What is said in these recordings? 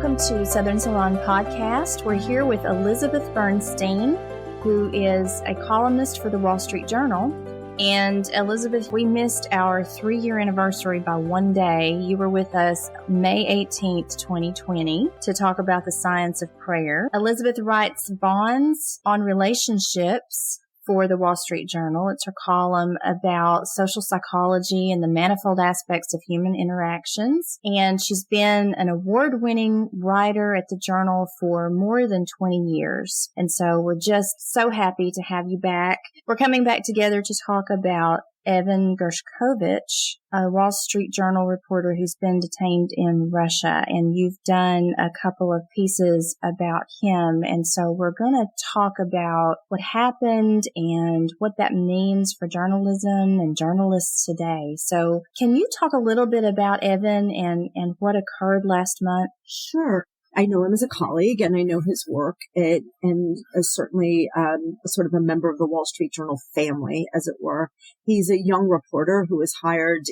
welcome to Southern Salon Podcast. We're here with Elizabeth Bernstein, who is a columnist for the Wall Street Journal. And Elizabeth, we missed our 3-year anniversary by one day. You were with us May 18th, 2020, to talk about the science of prayer. Elizabeth writes Bonds on Relationships for the Wall Street Journal. It's her column about social psychology and the manifold aspects of human interactions. And she's been an award-winning writer at the Journal for more than 20 years. And so we're just so happy to have you back. We're coming back together to talk about Evan Gershkovich, a Wall Street Journal reporter who's been detained in Russia, and you've done a couple of pieces about him. And so we're going to talk about what happened and what that means for journalism and journalists today. So can you talk a little bit about Evan and what occurred last month? Sure. I know him as a colleague, and I know his work, and is certainly sort of a member of the Wall Street Journal family, as it were. He's a young reporter who was hired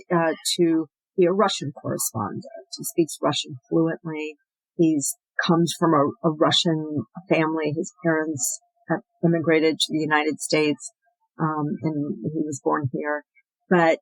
to be a Russian correspondent. He speaks Russian fluently. He's comes from a Russian family. His parents have immigrated to the United States, and he was born here. But,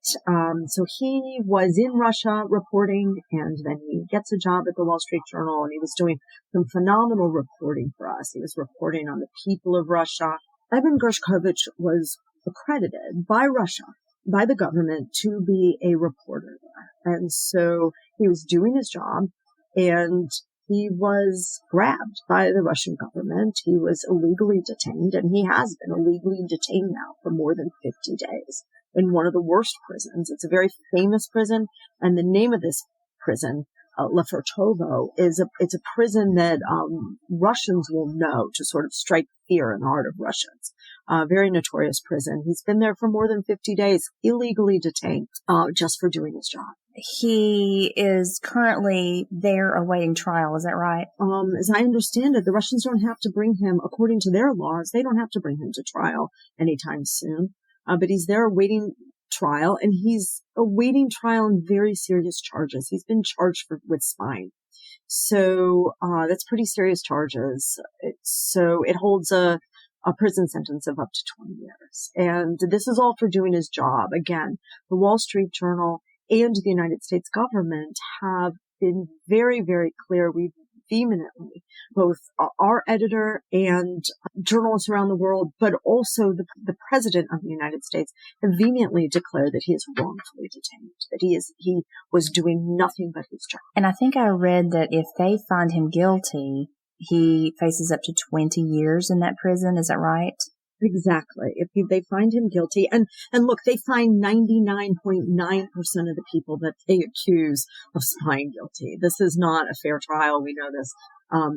so he was in Russia reporting, and then he gets a job at the Wall Street Journal, and he was doing some phenomenal reporting for us. He was reporting on the people of Russia. Evan Gershkovich was accredited by Russia, by the government, to be a reporter there. And so he was doing his job, and he was grabbed by the Russian government. He was illegally detained, and he has been illegally detained now for more than 50 days. In one of the worst prisons. It's a very famous prison, and the name of this prison, Lefortovo, it's a prison that Russians will know to sort of strike fear in the heart of Russians. Very notorious prison. He's been there for more than 50 days, illegally detained, just for doing his job. He is currently there awaiting trial. Is that right? As I understand it, the Russians don't have to bring him, according to their laws, they don't have to bring him to trial anytime soon. But he's there awaiting trial, and he's awaiting trial on very serious charges. He's been charged with spying. So, that's pretty serious charges. So it holds a prison sentence of up to 20 years. And this is all for doing his job. Again, the Wall Street Journal and the United States government have been very, very clear. We've vehemently, both our editor and journalists around the world, but also the president of the United States, have vehemently declared that he is wrongfully detained, that he was doing nothing but his job. And I think I read that if they find him guilty, he faces up to 20 years in that prison. Is that right? Exactly. If they find him guilty, and look, they find 99.9% of the people that they accuse of spying guilty. This is not a fair trial. We know this.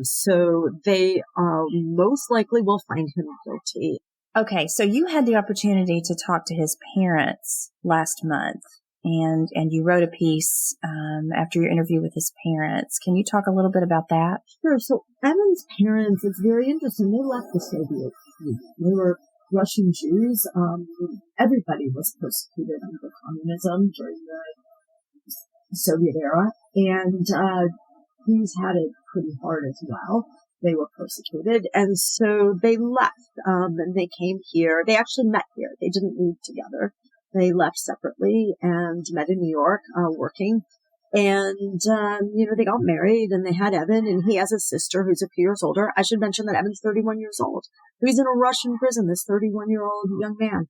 So they most likely will find him guilty. Okay. So you had the opportunity to talk to his parents last month, and you wrote a piece after your interview with his parents. Can you talk a little bit about that? Sure. So Evan's parents, it's very interesting. They left the Soviet Union. They were Russian Jews. Everybody was persecuted under communism during the Soviet era, and Jews had it pretty hard as well. They were persecuted, and so they left, and they came here. They actually met here. They didn't move together. They left separately and met in New York, working. And, they got married, and they had Evan, and he has a sister who's a few years older. I should mention that Evan's 31 years old. He's in a Russian prison, this 31-year-old young man,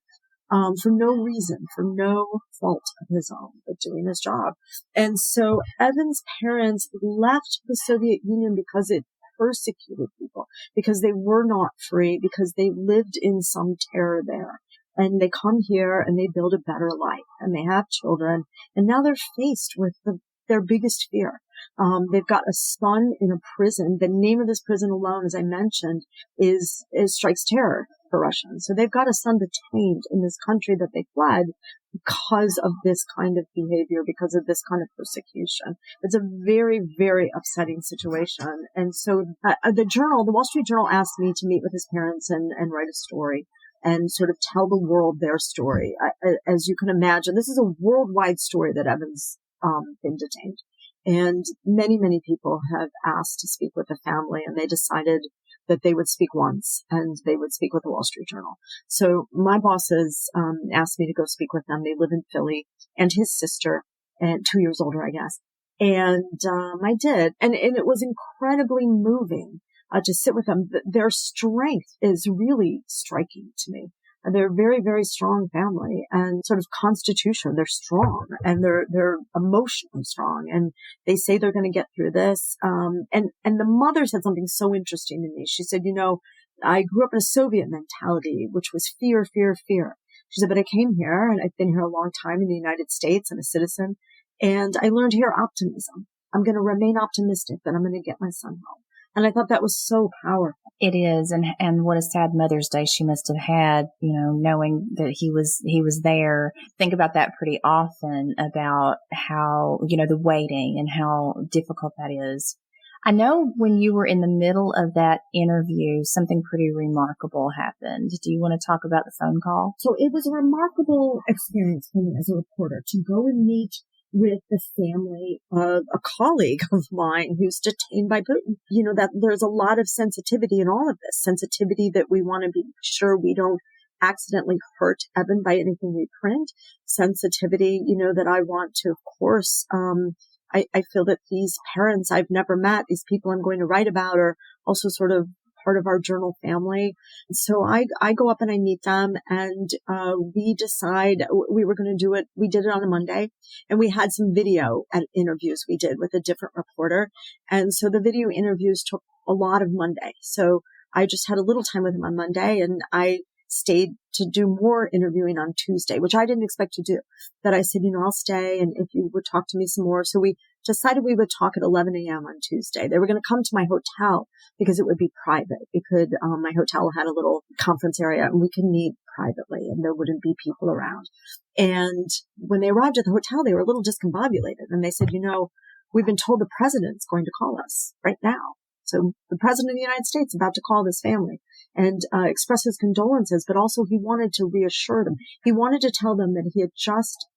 for no reason, for no fault of his own, but doing his job. And so Evan's parents left the Soviet Union because it persecuted people, because they were not free, because they lived in some terror there. And they come here and they build a better life, and they have children, and now they're faced with their biggest fear. They've got a son in a prison. The name of this prison alone, as I mentioned, is strikes terror for Russians. So they've got a son detained in this country that they fled because of this kind of behavior, because of this kind of persecution. It's a very, very upsetting situation. And so the Wall Street Journal asked me to meet with his parents and write a story and sort of tell the world their story. As you can imagine, this is a worldwide story that Evan's been detained. And many, many people have asked to speak with the family, and they decided that they would speak once and they would speak with the Wall Street Journal. So my bosses asked me to go speak with them. They live in Philly, and his sister, and 2 years older, I guess. And I did. And it was incredibly moving to sit with them. Their strength is really striking to me. They're a very, very strong family and sort of constitution. They're strong and they're emotionally strong, and they say they're going to get through this. And the mother said something so interesting to me. She said, I grew up in a Soviet mentality, which was fear, fear, fear. She said, but I came here and I've been here a long time in the United States. I'm a citizen, and I learned here optimism. I'm going to remain optimistic that I'm going to get my son home. And I thought that was so powerful. It is. And what a sad Mother's Day she must have had, knowing that he was there. Think about that pretty often, about how, the waiting and how difficult that is. I know when you were in the middle of that interview, something pretty remarkable happened. Do you want to talk about the phone call? So it was a remarkable experience for me as a reporter to go and meet with the family of a colleague of mine who's detained by Putin. That there's a lot of sensitivity in all of this. Sensitivity that we want to be sure we don't accidentally hurt Evan by anything we print. Sensitivity, that I want to, of course, I feel that these parents I've never met, these people I'm going to write about, are also sort of part of our journal family. So I go up and I meet them, and we decide we were going to do it. We did it on a Monday, and we had some video interviews we did with a different reporter. And so the video interviews took a lot of Monday. So I just had a little time with him on Monday, and I stayed to do more interviewing on Tuesday, which I didn't expect to do. But I said, I'll stay, and if you would talk to me some more. So we decided we would talk at 11 a.m. on Tuesday. They were going to come to my hotel because it would be private. My hotel had a little conference area, and we could meet privately, and there wouldn't be people around. And when they arrived at the hotel, they were a little discombobulated, and they said, we've been told the president's going to call us right now. So the president of the United States is about to call this family and express his condolences, but also he wanted to reassure them. He wanted to tell them that he had just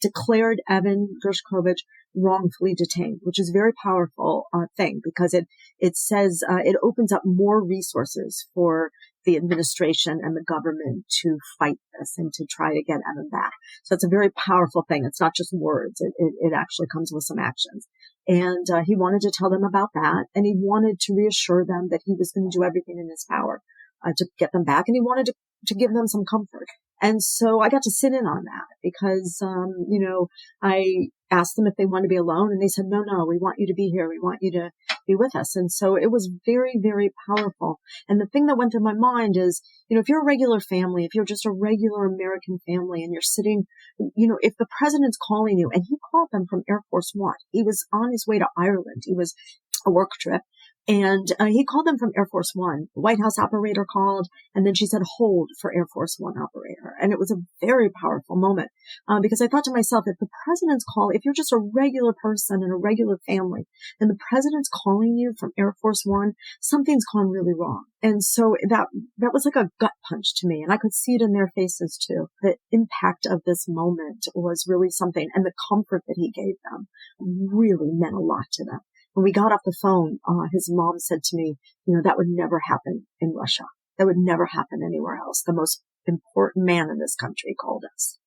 declared Evan Gershkovich wrongfully detained, which is a very powerful thing, because it says it opens up more resources for the administration and the government to fight this and to try to get Evan back. So it's a very powerful thing. It's not just words. It actually comes with some actions. And he wanted to tell them about that, and he wanted to reassure them that he was going to do everything in his power to get them back, and he wanted to give them some comfort. And so I got to sit in on that because, I asked them if they wanted to be alone, and they said, no, we want you to be here. We want you to be with us. And so it was very, very powerful. And the thing that went through my mind is, if you're a regular family, if you're just a regular American family and you're sitting, if the president's calling you, and he called them from Air Force One, he was on his way to Ireland. He was a work trip. And he called them from Air Force One. The White House operator called, and then she said, hold for Air Force One operator. And it was a very powerful moment because I thought to myself, if the president's if you're just a regular person in a regular family, and the president's calling you from Air Force One, something's gone really wrong. And so that was like a gut punch to me. And I could see it in their faces too. The impact of this moment was really something. And the comfort that he gave them really meant a lot to them. When we got off the phone, his mom said to me, that would never happen in Russia. That would never happen anywhere else. The most important man in this country called us.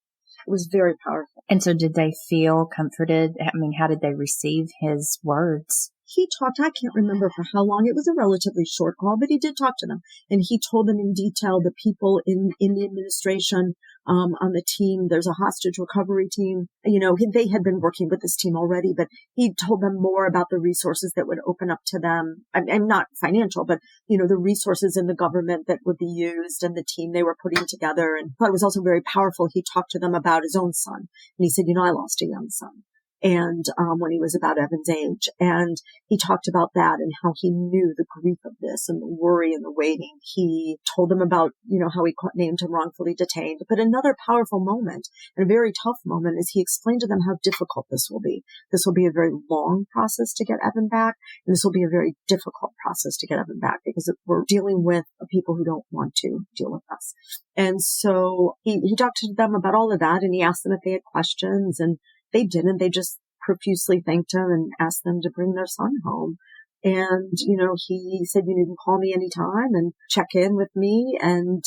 It was very powerful. And so did they feel comforted? I mean, how did they receive his words? He talked, I can't remember for how long. It was a relatively short call, but he did talk to them. And he told them in detail, the people in the administration, on the team. There's a hostage recovery team. They had been working with this team already, but he told them more about the resources that would open up to them. I'm not financial, but, the resources in the government that would be used and the team they were putting together. And I thought it was also very powerful. He talked to them about his own son. And he said, I lost a young son. And when he was about Evan's age. And he talked about that and how he knew the grief of this and the worry and the waiting. He told them about, how he named him wrongfully detained. But another powerful moment and a very tough moment is he explained to them how difficult this will be. This will be a very long process to get Evan back. And this will be a very difficult process to get Evan back because we're dealing with people who don't want to deal with us. And so he talked to them about all of that, and he asked them if they had questions, and they didn't. They just profusely thanked him and asked them to bring their son home. And, he said, you can call me anytime and check in with me and,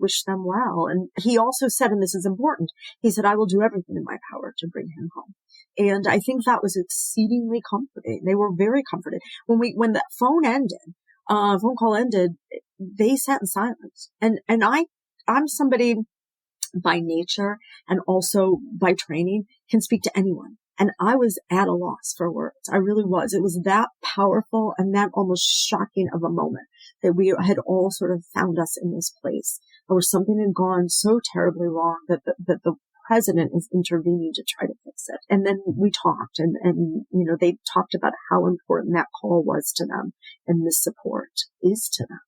wish them well. And he also said, and this is important, he said, I will do everything in my power to bring him home. And I think that was exceedingly comforting. They were very comforted. When the phone call ended, they sat in silence. And I'm somebody by nature and also by training can speak to anyone. And I was at a loss for words. I really was. It was that powerful and that almost shocking of a moment that we had all sort of found us in this place where something had gone so terribly wrong that the president is intervening to try to fix it. And then we talked and they talked about how important that call was to them and the support is to them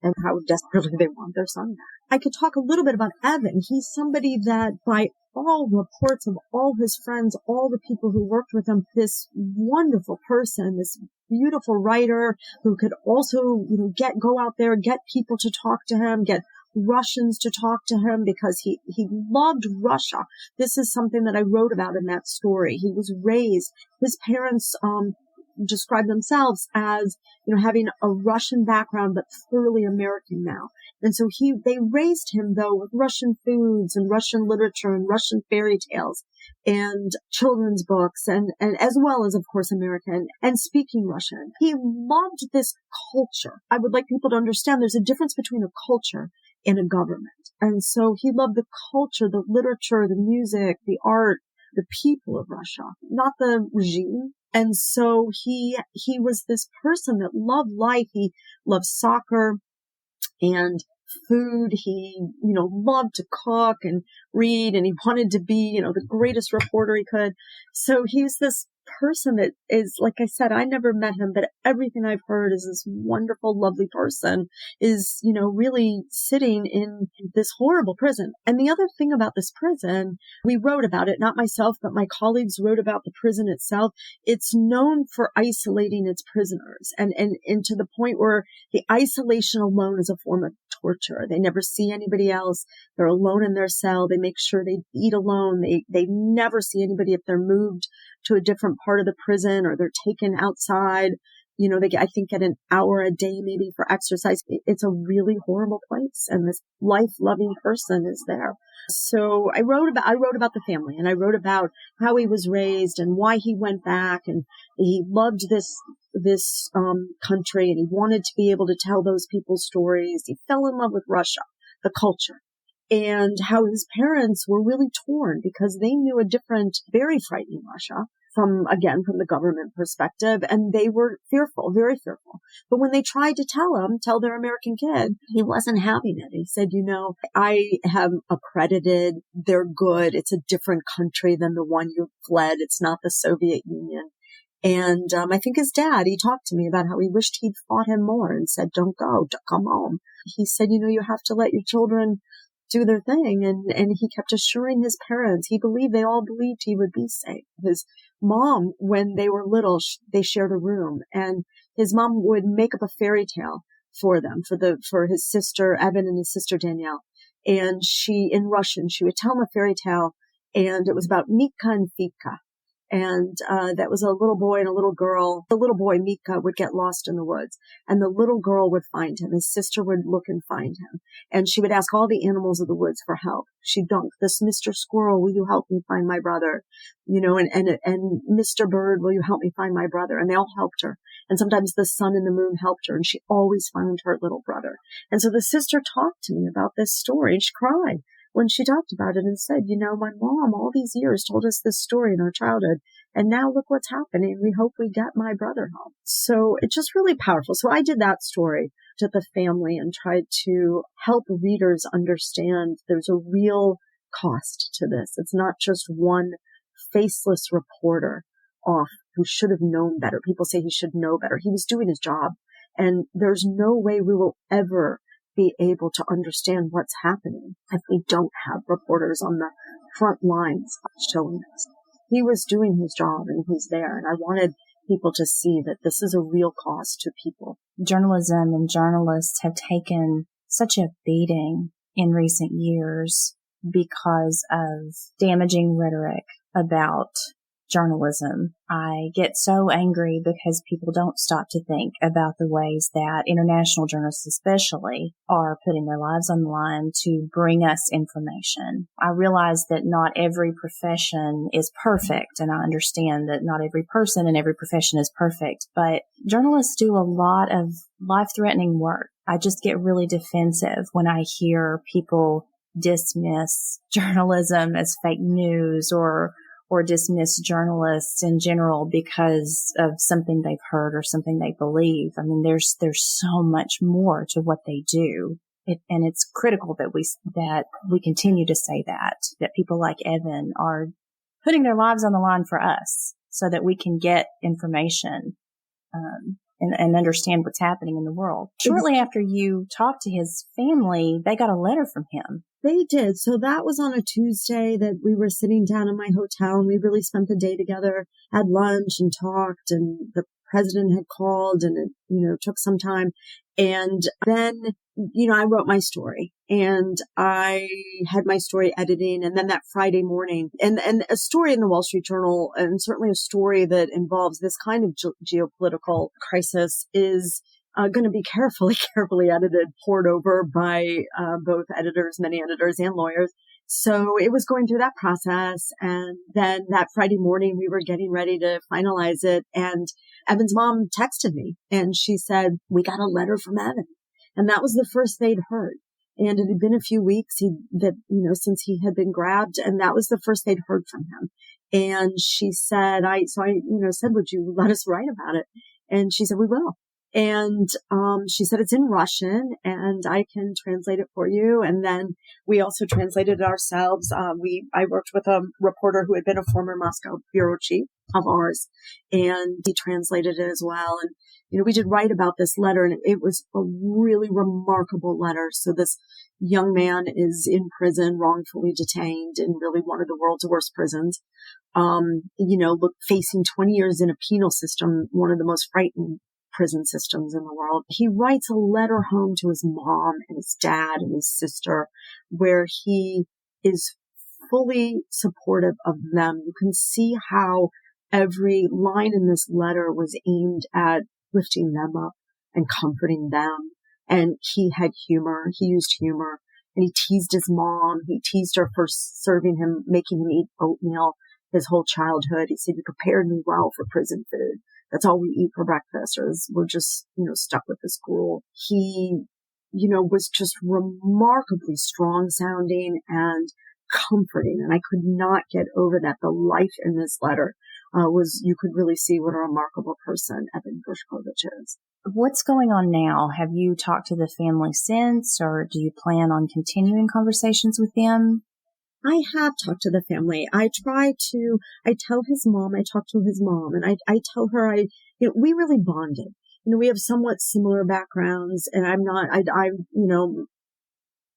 and how desperately they want their son back. I could talk a little bit about Evan. He's somebody that by all reports of all his friends, all the people who worked with him, this wonderful person, this beautiful writer who could also, go out there, get people to talk to him, get Russians to talk to him because he loved Russia. This is something that I wrote about in that story. He was raised, his parents, describe themselves as, having a Russian background, but thoroughly American now. And so they raised him though with Russian foods and Russian literature and Russian fairy tales and children's books and as well as, of course, American and speaking Russian. He loved this culture. I would like people to understand there's a difference between a culture and a government. And so he loved the culture, the literature, the music, the art, the people of Russia, not the regime. And so he was this person that loved life. He loved soccer and food. He, loved to cook and read, and he wanted to be, the greatest reporter he could. So he's this person that is, like I said, I never met him, but everything I've heard is this wonderful, lovely person is, really sitting in this horrible prison. And the other thing about this prison, we wrote about it, not myself, but my colleagues wrote about the prison itself. It's known for isolating its prisoners and to the point where the isolation alone is a form of torture. They never see anybody else. They're alone in their cell. They make sure they eat alone. They never see anybody if they're moved to a different part of the prison or they're taken outside. They I think get an hour a day maybe for exercise. It's a really horrible place, and this life-loving person is there. So I wrote about the family, and I wrote about how he was raised and why he went back, and he loved this country, and he wanted to be able to tell those people's stories. He fell in love with Russia, the culture, and how his parents were really torn because they knew a different, very frightening Russia from the government perspective, and they were fearful, very fearful. But when they tried to tell their American kid, he wasn't having it. He said, I have accredited, they're good. It's a different country than the one you fled. It's not the Soviet Union. And I think his dad, he talked to me about how he wished he'd fought him more and said, don't go, don't come home. He said, you have to let your children do their thing. And he kept assuring his parents, they all believed he would be safe. His mom, when they were little, they shared a room, and his mom would make up a fairy tale for them, for his sister Evan and his sister Danielle. And in Russian, she would tell them a fairy tale, and it was about Mika and Fika. And that was a little boy and a little girl. The little boy, Mika, would get lost in the woods, and the little girl would find him. His sister would look and find him, and she would ask all the animals of the woods for help. She'd dunk, this Mr. Squirrel, will you help me find my brother? And Mr. Bird, will you help me find my brother? And they all helped her. And sometimes the sun and the moon helped her, and she always found her little brother. And so the sister talked to me about this story, and she cried when she talked about it and said, my mom all these years told us this story in our childhood, and now look what's happening. We hope we get my brother home. So it's just really powerful. So I did that story to the family and tried to help readers understand there's a real cost to this. It's not just one faceless reporter off who should have known better. People say he should know better. He was doing his job, and there's no way we will ever be able to understand what's happening if we don't have reporters on the front lines showing us. He was doing his job, and he's there, and I wanted people to see that this is a real cost to people. Journalism and journalists have taken such a beating in recent years because of damaging rhetoric about journalism. I get so angry because people don't stop to think about the ways that international journalists especially are putting their lives on the line to bring us information. I realize that not every profession is perfect, and I understand that not every person in every profession is perfect, but journalists do a lot of life-threatening work. I just get really defensive when I hear people dismiss journalism as fake news or dismiss journalists in general because of something they've heard or something they believe. I mean, there's so much more to what they do. And it's critical that we continue to say that people like Evan are putting their lives on the line for us so that we can get information, and understand what's happening in the world. Shortly after you talked to his family, they got a letter from him. They did. So that was on a Tuesday that we were sitting down in my hotel, and we really spent the day together, had lunch and talked, and the president had called, and it, took some time. And then, I wrote my story, and I had my story editing, and then that Friday morning, and a story in the Wall Street Journal, and certainly a story that involves this kind of geopolitical crisis is going to be carefully edited, poured over by both editors, many editors and lawyers. So it was going through that process. And then that Friday morning, we were getting ready to finalize it. And Evan's mom texted me, and she said, "We got a letter from Evan." And that was the first they'd heard. And it had been a few weeks since he had been grabbed. And that was the first they'd heard from him. And she said, I said, "Would you let us write about it?" And she said, "We will." And she said, "It's in Russian, and I can translate it for you." And then we also translated it ourselves. I worked with a reporter who had been a former Moscow bureau chief of ours, and he translated it as well. And, we did write about this letter, and it was a really remarkable letter. So this young man is in prison, wrongfully detained in really one of the world's worst prisons. Facing 20 years in a penal system, one of the most frightening prison systems in the world. He writes a letter home to his mom and his dad and his sister, where he is fully supportive of them. You can see how every line in this letter was aimed at lifting them up and comforting them. And he had humor. He used humor. And he teased his mom. He teased her for serving him, making him eat oatmeal his whole childhood. He said, "You prepared me well for prison food. That's all we eat for breakfast, or we're just, stuck with this gruel." He, was just remarkably strong sounding and comforting. And I could not get over that. The life in this letter you could really see what a remarkable person Evan Gershkovich is. What's going on now? Have you talked to the family since, or do you plan on continuing conversations with them? I have talked to the family. I tell his mom, I talk to his mom, and I tell her, we really bonded. We have somewhat similar backgrounds, and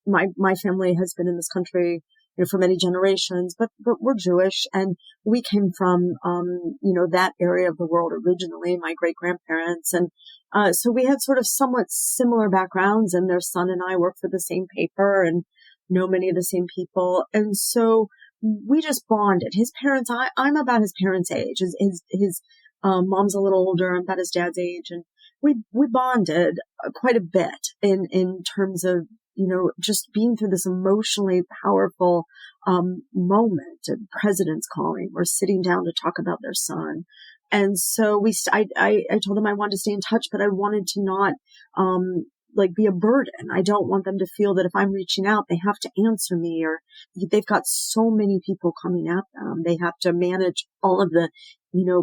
my family has been in this country, for many generations, but we're Jewish, and we came from, that area of the world originally, my great grandparents. And, so we had sort of somewhat similar backgrounds, and their son and I work for the same paper and know many of the same people. And so we just bonded. His parents, I'm about his parents' age. His mom's a little older. I'm about his dad's age. And we bonded quite a bit in terms of, just being through this emotionally powerful, moment. And president's calling. We're sitting down to talk about their son. And so I told him I wanted to stay in touch, but I wanted to not, be a burden. I don't want them to feel that if I'm reaching out, they have to answer me, or they've got so many people coming at them. They have to manage all of the,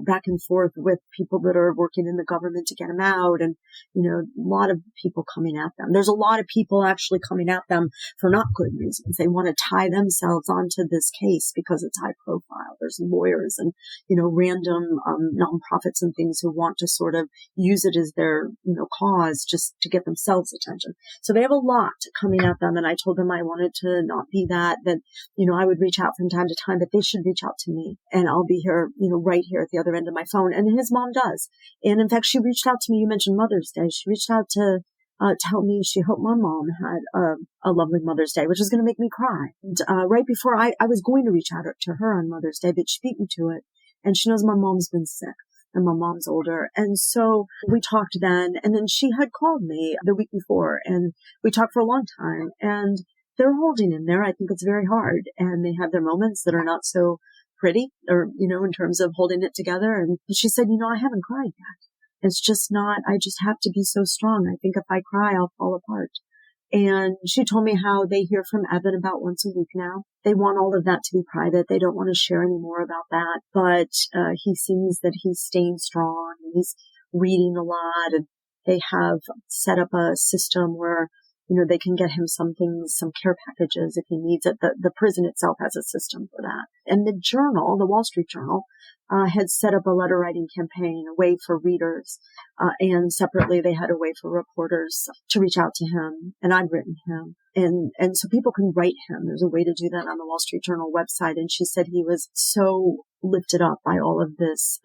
back and forth with people that are working in the government to get them out. And, a lot of people coming at them. There's a lot of people actually coming at them for not good reasons. They want to tie themselves onto this case because it's high profile. There's lawyers and, random, nonprofits and things who want to sort of use it as their, cause just to get themselves attention. So they have a lot coming at them. And I told them I wanted to not be that, I would reach out from time to time, but they should reach out to me, and I'll be here, right here at the other end of my phone. And his mom does. And in fact, she reached out to me. You mentioned Mother's Day. She reached out to tell me she hoped my mom had a lovely Mother's Day, which was going to make me cry. And right before I was going to reach out to her on Mother's Day, but she beat me to it. And she knows my mom's been sick and my mom's older. And so we talked then, and then she had called me the week before and we talked for a long time, and they're holding in there. I think it's very hard, and they have their moments that are not so pretty or, in terms of holding it together. And she said, I haven't cried yet. It's just not, I just have to be so strong. I think if I cry, I'll fall apart. And she told me how they hear from Evan about once a week now. They want all of that to be private. They don't want to share any more about that. But he seems that he's staying strong. He's reading a lot. And they have set up a system where, they can get him some care packages if he needs it. The prison itself has a system for that. And the Journal, the Wall Street Journal, had set up a letter writing campaign, a way for readers, and separately they had a way for reporters to reach out to him, and I'd written him. And so people can write him. There's a way to do that on the Wall Street Journal website. And she said he was so lifted up by all of this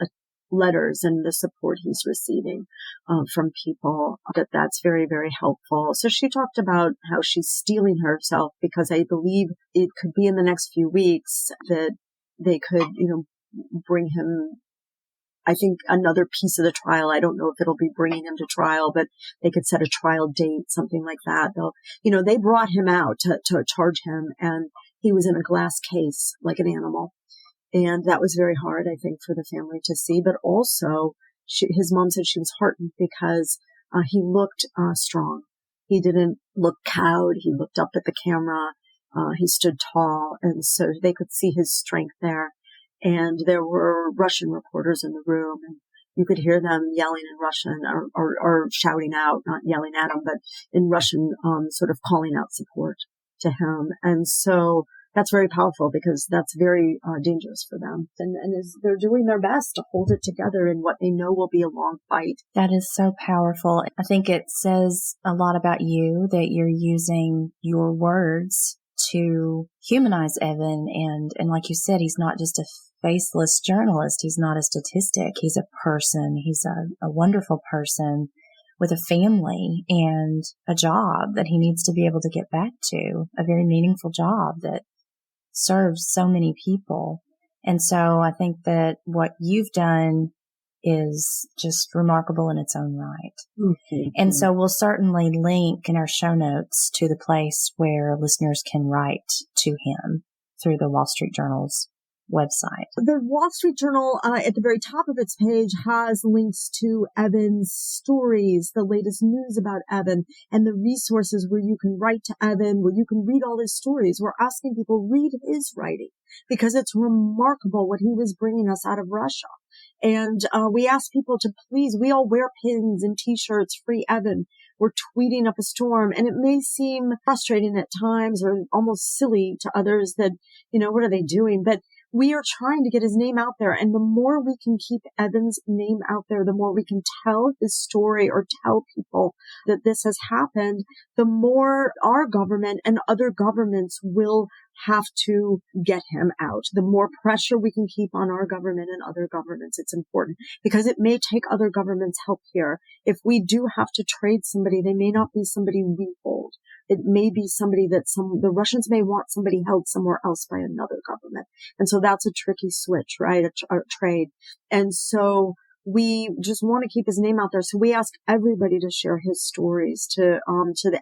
letters and the support he's receiving from people, that's very, very helpful. So she talked about how she's steeling herself, because I believe it could be in the next few weeks that they could, bring him, I think, another piece of the trial. I don't know if it'll be bringing him to trial, but they could set a trial date, something like that. They'll, they brought him out to charge him, and he was in a glass case like an animal. And that was very hard, I think, for the family to see. But also, his mom said she was heartened because he looked strong. He didn't look cowed. He looked up at the camera. He stood tall. And so they could see his strength there. And there were Russian reporters in the room, and you could hear them yelling in Russian or shouting out, not yelling at him, but in Russian, sort of calling out support to him. And so that's very powerful, because that's very dangerous for them. And they're doing their best to hold it together in what they know will be a long fight. That is so powerful. I think it says a lot about you that you're using your words to humanize Evan. And like you said, he's not just a faceless journalist. He's not a statistic. He's a person. He's a wonderful person with a family and a job that he needs to be able to get back to, a very meaningful job that serves so many people. And so I think that what you've done is just remarkable in its own right. Mm-hmm. And so we'll certainly link in our show notes to the place where listeners can write to him through the Wall Street Journal's website. The Wall Street Journal, at the very top of its page, has links to Evan's stories, the latest news about Evan, and the resources where you can write to Evan, where you can read all his stories. We're asking people read his writing, because it's remarkable what he was bringing us out of Russia. And we ask people to please, we all wear pins and T-shirts, Free Evan. We're tweeting up a storm, and it may seem frustrating at times or almost silly to others that, what are they doing? But we are trying to get his name out there. And the more we can keep Evan's name out there, the more we can tell his story or tell people that this has happened, the more our government and other governments will have to get him out. The more pressure we can keep on our government and other governments, it's important, because it may take other governments' help here. If we do have to trade somebody, they may not be somebody we hold. It may be somebody that the Russians may want somebody held somewhere else by another government. And so that's a tricky switch, right? A trade. And so we just want to keep his name out there. So we ask everybody to share his stories to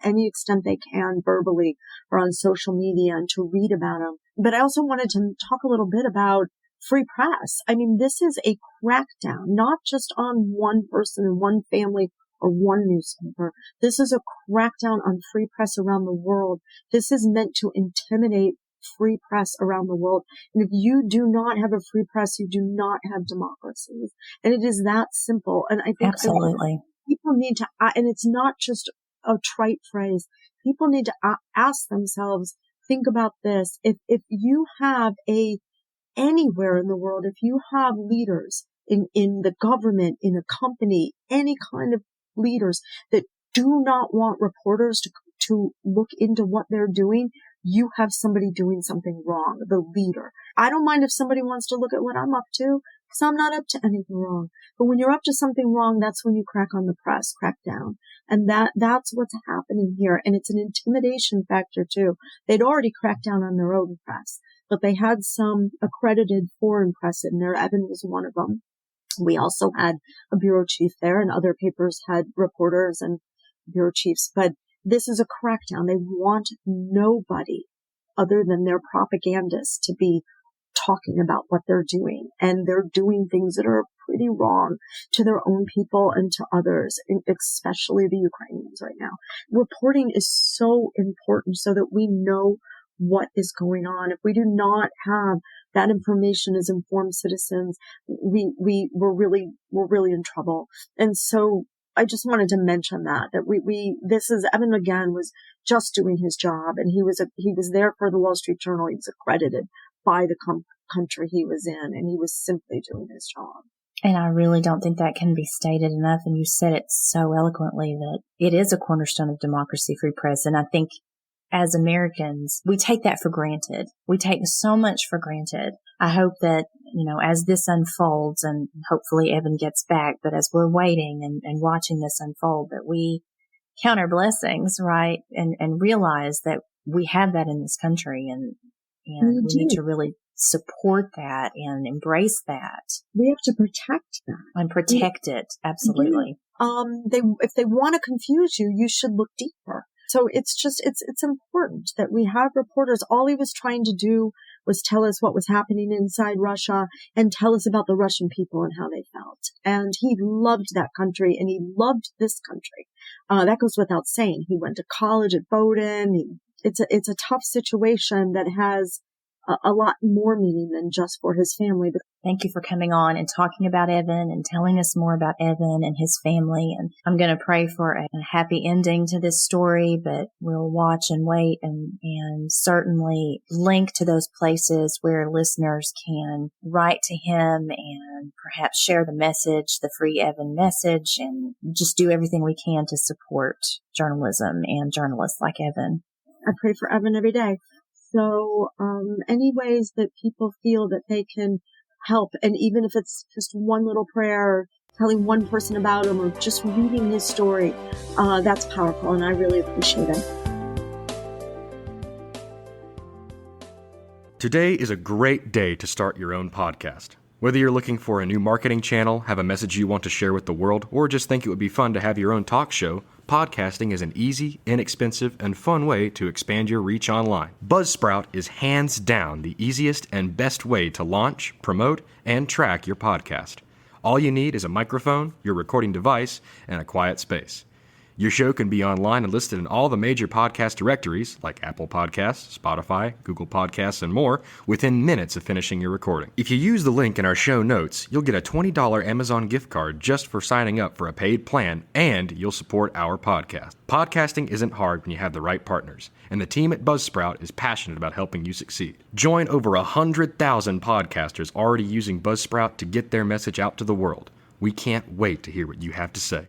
any extent they can, verbally or on social media, and to read about him. But I also wanted to talk a little bit about free press. I mean, this is a crackdown, not just on one person and one family or one newspaper. This is a crackdown on free press around the world. This is meant to intimidate free press around the world. And if you do not have a free press, you do not have democracy. And it is that simple. And I think absolutely people need to, and it's not just a trite phrase. People need to ask themselves, think about this. If you have anywhere in the world, if you have leaders in the government, in a company, any kind of leaders that do not want reporters to look into what they're doing, you have somebody doing something wrong, the leader. I don't mind if somebody wants to look at what I'm up to, because I'm not up to anything wrong. But when you're up to something wrong, that's when you crack on the press, crack down. And that's what's happening here. And it's an intimidation factor too. They'd already cracked down on their own press. but they had some accredited foreign press in there. Evan was one of them. We also had a bureau chief there, and other papers had reporters and bureau chiefs. But this is a crackdown. They want nobody other than their propagandists to be talking about what they're doing. And they're doing things that are pretty wrong to their own people and to others, especially the Ukrainians right now. Reporting is so important so that we know what is going on. If we do not have that information as informed citizens, we're really in trouble. And so I just wanted to mention that Evan again was just doing his job, and he was there for the Wall Street Journal. He was accredited by the country he was in, and he was simply doing his job. And I really don't think that can be stated enough. And you said it so eloquently that it is a cornerstone of democracy, free press. And I think as Americans, we take that for granted. We take so much for granted. I hope that, as this unfolds, and hopefully Evan gets back, but as we're waiting and watching this unfold, that we count our blessings, right? And realize that we have that in this country, and we need to really support that and embrace that. We have to protect that. And protect it. Absolutely. If they want to confuse you, you should look deeper. So it's important that we have reporters. All he was trying to do was tell us what was happening inside Russia and tell us about the Russian people and how they felt. And he loved that country, and he loved this country. That goes without saying. He went to college at Bowdoin. It's a tough situation that has a lot more meaning than just for his family. But thank you for coming on and talking about Evan and telling us more about Evan and his family. And I'm going to pray for a happy ending to this story, but we'll watch and wait and certainly link to those places where listeners can write to him and perhaps share the message, the Free Evan message, and just do everything we can to support journalism and journalists like Evan. I pray for Evan every day. So, any ways that people feel that they can help, and even if it's just one little prayer, telling one person about him, or just reading his story, that's powerful, and I really appreciate it. Today is a great day to start your own podcast. Whether you're looking for a new marketing channel, have a message you want to share with the world, or just think it would be fun to have your own talk show, podcasting is an easy, inexpensive, and fun way to expand your reach online. Buzzsprout is hands down the easiest and best way to launch, promote, and track your podcast. All you need is a microphone, your recording device, and a quiet space. Your show can be online and listed in all the major podcast directories like Apple Podcasts, Spotify, Google Podcasts, and more within minutes of finishing your recording. If you use the link in our show notes, you'll get a $20 Amazon gift card just for signing up for a paid plan, and you'll support our podcast. Podcasting isn't hard when you have the right partners, and the team at Buzzsprout is passionate about helping you succeed. Join over 100,000 podcasters already using Buzzsprout to get their message out to the world. We can't wait to hear what you have to say.